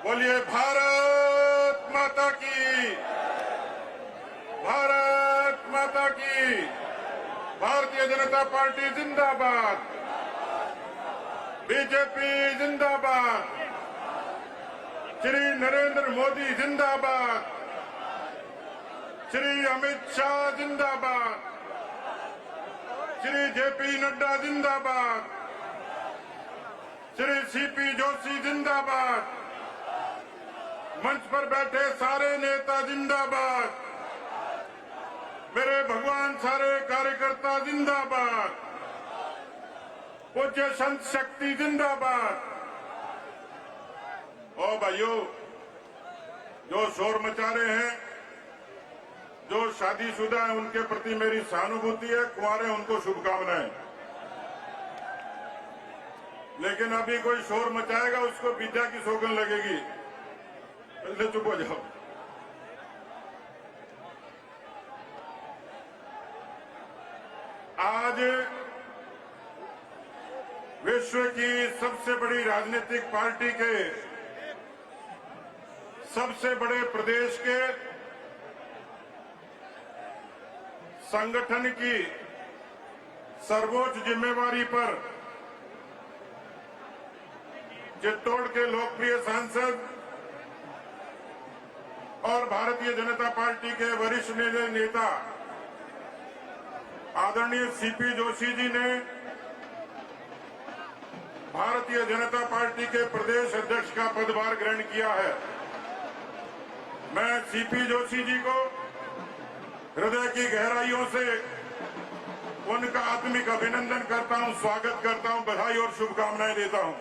बोलिए भारत माता की, भारत माता की। भारतीय जनता पार्टी जिंदाबाद, बीजेपी जिंदाबाद, श्री नरेंद्र मोदी जिंदाबाद, श्री अमित शाह जिंदाबाद, श्री जेपी नड्डा जिंदाबाद, श्री सीपी जोशी जिंदाबाद, मंच पर बैठे सारे नेता जिंदाबाद, मेरे भगवान सारे कार्यकर्ता जिंदाबाद, पूज्य संत शक्ति जिंदाबाद। ओ भाइयों, जो शोर मचा रहे हैं, जो शादीशुदा है उनके प्रति मेरी सहानुभूति है, कुंवारे उनको शुभकामनाएं। लेकिन अभी कोई शोर मचाएगा उसको विद्या की सौगंध लगेगी, पहले चुप हो जाओ। आज विश्व की सबसे बड़ी राजनीतिक पार्टी के सबसे बड़े प्रदेश के संगठन की सर्वोच्च जिम्मेवारी पर चित्तौड़ के लोकप्रिय सांसद और भारतीय जनता पार्टी के वरिष्ठ नेता आदरणीय सीपी जोशी जी ने भारतीय जनता पार्टी के प्रदेश अध्यक्ष का पदभार ग्रहण किया है। मैं सीपी जोशी जी को हृदय की गहराइयों से उनका आत्मिक अभिनंदन करता हूं, स्वागत करता हूं, बधाई और शुभकामनाएं देता हूं।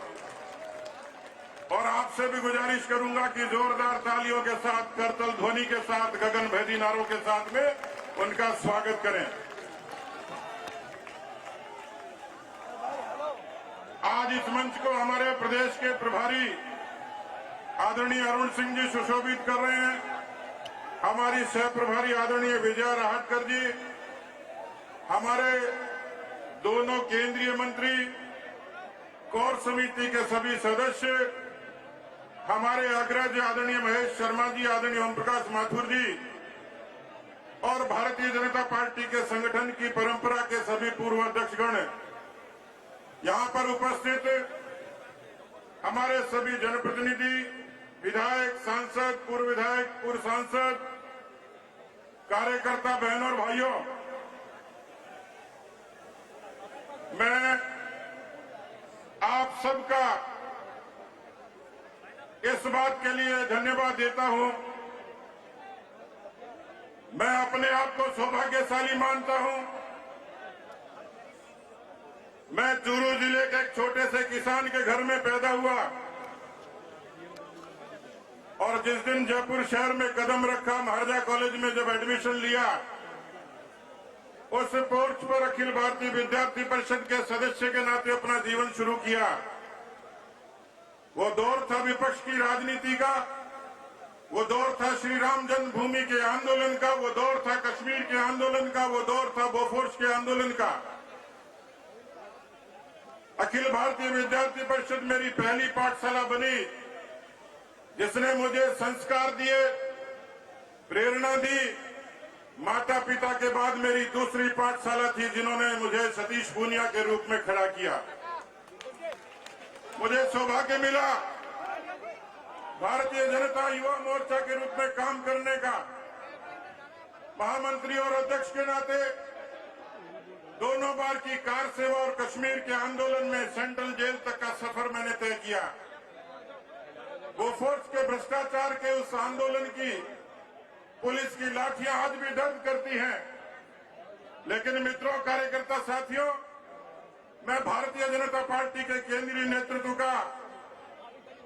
और आपसे भी गुजारिश करूंगा कि जोरदार तालियों के साथ, करतल ध्वनि के साथ, गगन भेदी नारों के साथ में उनका स्वागत करें। आज इस मंच को हमारे प्रदेश के प्रभारी आदरणीय अरुण सिंह जी सुशोभित कर रहे हैं। हमारी सह प्रभारी आदरणीय विजया राहटकर जी, हमारे दोनों केंद्रीय मंत्री, कोर समिति के सभी सदस्य, हमारे अग्रज आदरणीय महेश शर्मा जी, आदरणीय ओम प्रकाश माथुर जी और भारतीय जनता पार्टी के संगठन की परंपरा के सभी पूर्व अध्यक्षगण, यहां पर उपस्थित हमारे सभी जनप्रतिनिधि, विधायक, सांसद, पूर्व विधायक, पूर्व सांसद, कार्यकर्ता बहनों और भाइयों, मैं आप सबका इस बात के लिए धन्यवाद देता हूं। मैं अपने आप को सौभाग्यशाली मानता हूं। मैं चूरू जिले के एक छोटे से किसान के घर में पैदा हुआ और जिस दिन जयपुर शहर में कदम रखा, महाराजा कॉलेज में जब एडमिशन लिया, उस पोर्च पर अखिल भारतीय विद्यार्थी परिषद के सदस्य के नाते अपना जीवन शुरू किया। वो दौर था विपक्ष की राजनीति का, वो दौर था श्री राम जन्मभूमि के आंदोलन का, वो दौर था कश्मीर के आंदोलन का, वो दौर था बोफोर्स के आंदोलन का। अखिल भारतीय विद्यार्थी परिषद मेरी पहली पाठशाला बनी, जिसने मुझे संस्कार दिए, प्रेरणा दी। माता पिता के बाद मेरी दूसरी पाठशाला थी, जिन्होंने मुझे सतीश पूनिया के रूप में खड़ा किया। मुझे सौभाग्य मिला भारतीय जनता युवा मोर्चा के रूप में काम करने का। महामंत्री और अध्यक्ष के नाते दोनों बार की कार सेवा और कश्मीर के आंदोलन में सेंट्रल जेल तक का सफर मैंने तय किया। बोफोर्स के भ्रष्टाचार के उस आंदोलन की पुलिस की लाठियां आज भी दर्द करती हैं। लेकिन मित्रों, कार्यकर्ता साथियों, मैं भारतीय जनता पार्टी के केंद्रीय नेतृत्व का,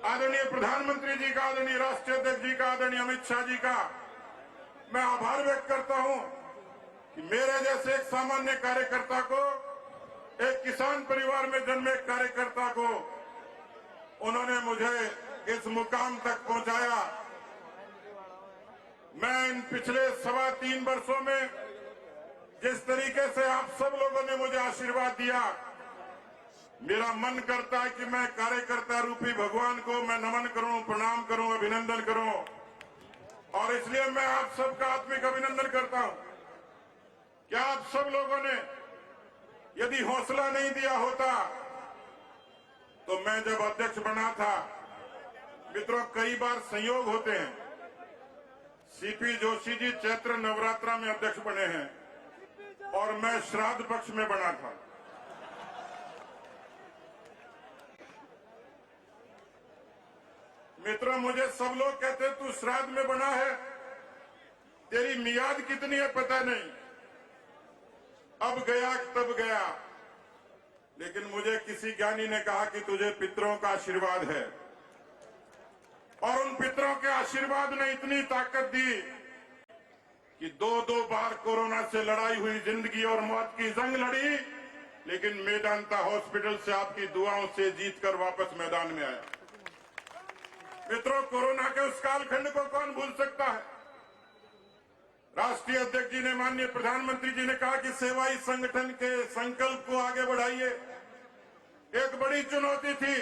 आदरणीय प्रधानमंत्री जी का, आदरणीय राष्ट्रीय अध्यक्ष जी का, आदरणीय अमित शाह जी का मैं आभार व्यक्त करता हूं कि मेरे जैसे एक सामान्य कार्यकर्ता को, एक किसान परिवार में जन्मे एक कार्यकर्ता को उन्होंने मुझे इस मुकाम तक पहुंचाया। मैं इन पिछले 3.25 वर्षों में जिस तरीके से आप सब लोगों ने मुझे आशीर्वाद दिया, मेरा मन करता है कि मैं कार्यकर्ता रूपी भगवान को मैं नमन करूं, प्रणाम करूं, अभिनंदन करूं, और इसलिए मैं आप सबका आत्मिक अभिनंदन करता हूं कि आप सब लोगों ने यदि हौसला नहीं दिया होता तो मैं जब अध्यक्ष बना था, मित्रों कई बार संयोग होते हैं, सीपी जोशी जी चैत्र नवरात्रा में अध्यक्ष बने हैं और मैं श्राद्ध पक्ष में बना था। मित्रों मुझे सब लोग कहते तू श्राद्ध में बना है, तेरी मियाद कितनी है पता नहीं, अब गया तब गया। लेकिन मुझे किसी ज्ञानी ने कहा कि तुझे पितरों का आशीर्वाद है, और उन पितरों के आशीर्वाद ने इतनी ताकत दी कि दो बार कोरोना से लड़ाई हुई, जिंदगी और मौत की जंग लड़ी, लेकिन मेदांता हॉस्पिटल से आपकी दुआओं से जीतकर वापस मैदान में आया। मित्रों कोरोना के उस कालखंड को कौन भूल सकता है। राष्ट्रीय अध्यक्ष जी ने, माननीय प्रधानमंत्री जी ने कहा कि सेवा ही संगठन के संकल्प को आगे बढ़ाइए। एक बड़ी चुनौती थी,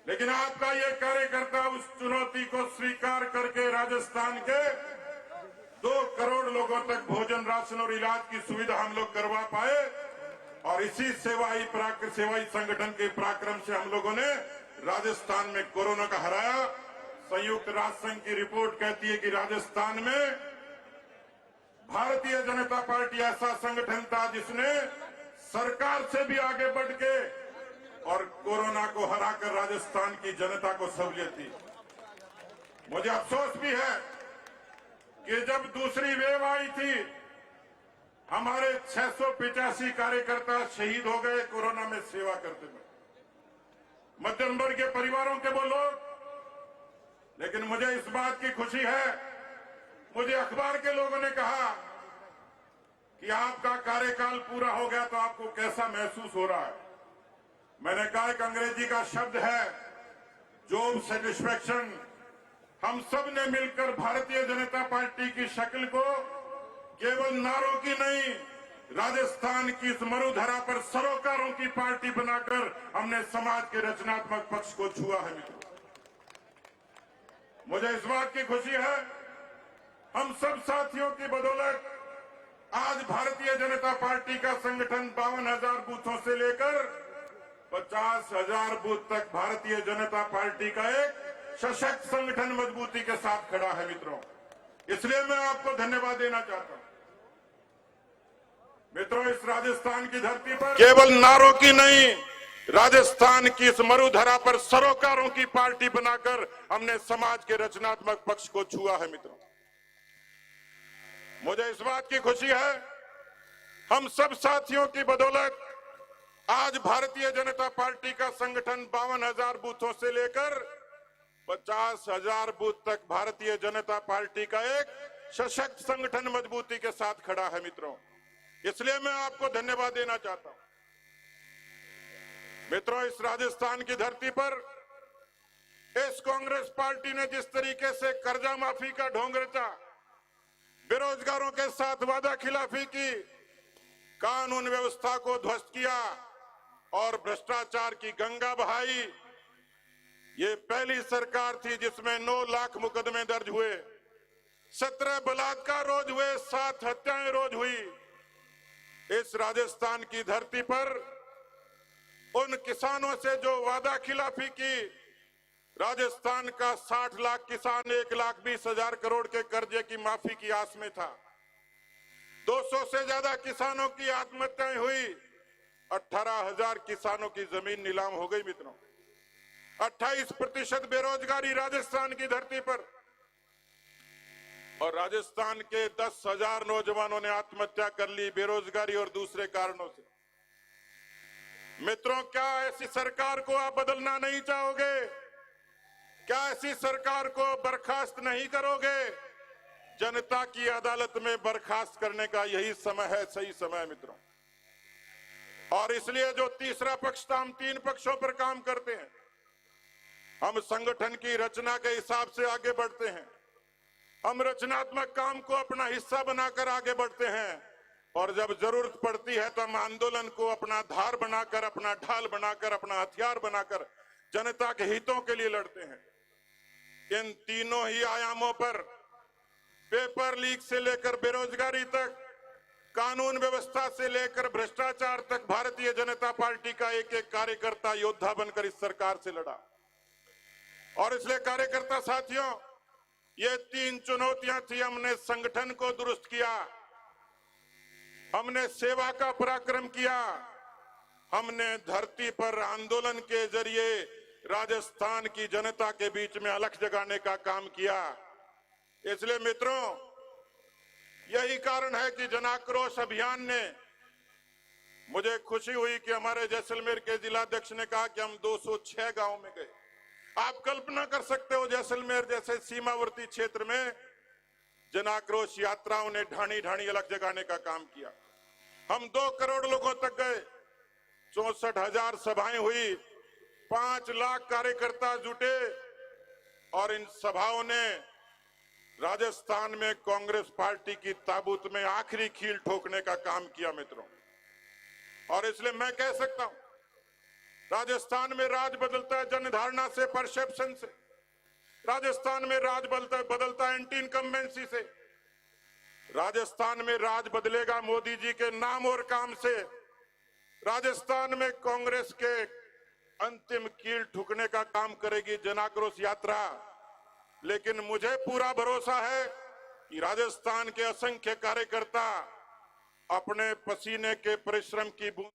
लेकिन आपका ये कार्यकर्ता उस चुनौती को स्वीकार करके राजस्थान के 2 करोड़ लोगों तक भोजन, राशन और इलाज की सुविधा हम लोग करवा पाए, और इसी सेवाई संगठन के पराक्रम से हम लोगों ने राजस्थान में कोरोना का हराया। संयुक्त राष्ट्र संघ की रिपोर्ट कहती है कि राजस्थान में भारतीय जनता पार्टी ऐसा संगठन था जिसने सरकार से भी आगे बढ़ के और कोरोना को हराकर राजस्थान की जनता को सहूलियत दी। मुझे अफसोस भी है कि जब दूसरी वेव आई थी, हमारे 685 कार्यकर्ता शहीद हो गए कोरोना में सेवा करते हुए, मध्यम वर्ग के परिवारों के वो लोग। लेकिन मुझे इस बात की खुशी है, मुझे अखबार के लोगों ने कहा कि आपका कार्यकाल पूरा हो गया तो आपको कैसा महसूस हो रहा है। मैंने कहा एक अंग्रेजी का शब्द है जॉब सेटिस्फैक्शन। हम सब ने मिलकर भारतीय जनता पार्टी की शक्ल को केवल नारों की नहीं, राजस्थान की इस मरुधरा पर सरोकारों की पार्टी बनाकर हमने समाज के रचनात्मक पक्ष को छुआ है। मित्रों मुझे इस बात की खुशी है, हम सब साथियों की बदौलत आज भारतीय जनता पार्टी का संगठन 52,000 बूथों से लेकर 50,000 बूथ तक भारतीय जनता पार्टी का एक सशक्त संगठन मजबूती के साथ खड़ा है। मित्रों इसलिए मैं आपको धन्यवाद देना चाहता हूं। मित्रों इस राजस्थान की धरती पर केवल नारों की नहीं, राजस्थान की इस मरुधरा पर सरोकारों की पार्टी बनाकर हमने समाज के रचनात्मक पक्ष को छुआ है। मित्रों मुझे इस बात की खुशी है, हम सब साथियों की बदौलत आज भारतीय जनता पार्टी का संगठन 52,000 बूथों से लेकर 50,000 बूथ तक भारतीय जनता पार्टी का एक सशक्त संगठन मजबूती के साथ खड़ा है। मित्रों इसलिए मैं आपको धन्यवाद देना चाहता हूं। मित्रों इस राजस्थान की धरती पर इस कांग्रेस पार्टी ने जिस तरीके से कर्जा माफी का ढोंग रचा, बेरोजगारों के साथ वादा खिलाफी की, कानून व्यवस्था को ध्वस्त किया और भ्रष्टाचार की गंगा बहाई, ये पहली सरकार थी जिसमें 9 लाख मुकदमे दर्ज हुए, 17 बलात्कार रोज हुए, 7 हत्याएं रोज हुई। इस राजस्थान की धरती पर उन किसानों से जो वादा खिलाफी की, राजस्थान का 60 लाख किसान 1,20,000 करोड़ के कर्जे की माफी की आस में था। 200 से ज्यादा किसानों की आत्महत्याएं हुई, 18,000 किसानों की जमीन नीलाम हो गई। मित्रों 28% बेरोजगारी राजस्थान की धरती पर, और राजस्थान के 10,000 नौजवानों ने आत्महत्या कर ली बेरोजगारी और दूसरे कारणों से। मित्रों क्या ऐसी सरकार को आप बदलना नहीं चाहोगे? क्या ऐसी सरकार को बर्खास्त नहीं करोगे? जनता की अदालत में बर्खास्त करने का यही समय है, सही समय है। मित्रों और इसलिए जो तीसरा पक्ष था, हम 3 पक्षों पर काम करते हैं। हम संगठन की रचना के हिसाब से आगे बढ़ते हैं, हम रचनात्मक काम को अपना हिस्सा बनाकर आगे बढ़ते हैं, और जब जरूरत पड़ती है तो हम आंदोलन को अपना धार बनाकर, अपना ढाल बनाकर, अपना हथियार बनाकर जनता के हितों के लिए लड़ते हैं। इन तीनों ही आयामों पर, पेपर लीक से लेकर बेरोजगारी तक, कानून व्यवस्था से लेकर भ्रष्टाचार तक, भारतीय जनता पार्टी का एक एक कार्यकर्ता योद्धा बनकर इस सरकार से लड़ा। और इसलिए कार्यकर्ता साथियों, ये तीन चुनौतियां थी। हमने संगठन को दुरुस्त किया, हमने सेवा का पराक्रम किया, हमने धरती पर आंदोलन के जरिए राजस्थान की जनता के बीच में अलख जगाने का काम किया। इसलिए मित्रों, यही कारण है कि जन आक्रोश अभियान ने, मुझे खुशी हुई कि हमारे जैसलमेर के जिलाध्यक्ष ने कहा कि हम 206 गांव में गए। आप कल्पना कर सकते हो, जैसलमेर जैसे सीमावर्ती क्षेत्र में जन आक्रोश यात्राओं ने ढाणी ढाणी अलख जगाने का काम किया। हम 2 करोड़ लोगों तक गए, 64,000 सभाएं हुई, 5 लाख कार्यकर्ता जुटे और इन सभाओं ने राजस्थान में कांग्रेस पार्टी की ताबूत में आखिरी कील ठोकने का काम किया मित्रों। और इसलिए मैं कह सकता हूं, राजस्थान में राज बदलता है जनधारणा से, परसेप्शन से। राजस्थान में राज बदलता है एंटी इनकम्बेंसी से। राजस्थान में राज बदलेगा मोदी जी के नाम और काम से। राजस्थान में कांग्रेस के अंतिम कील ठुकने का काम करेगी जन आक्रोश यात्रा। लेकिन मुझे पूरा भरोसा है कि राजस्थान के असंख्य कार्यकर्ता अपने पसीने के परिश्रम की बूंद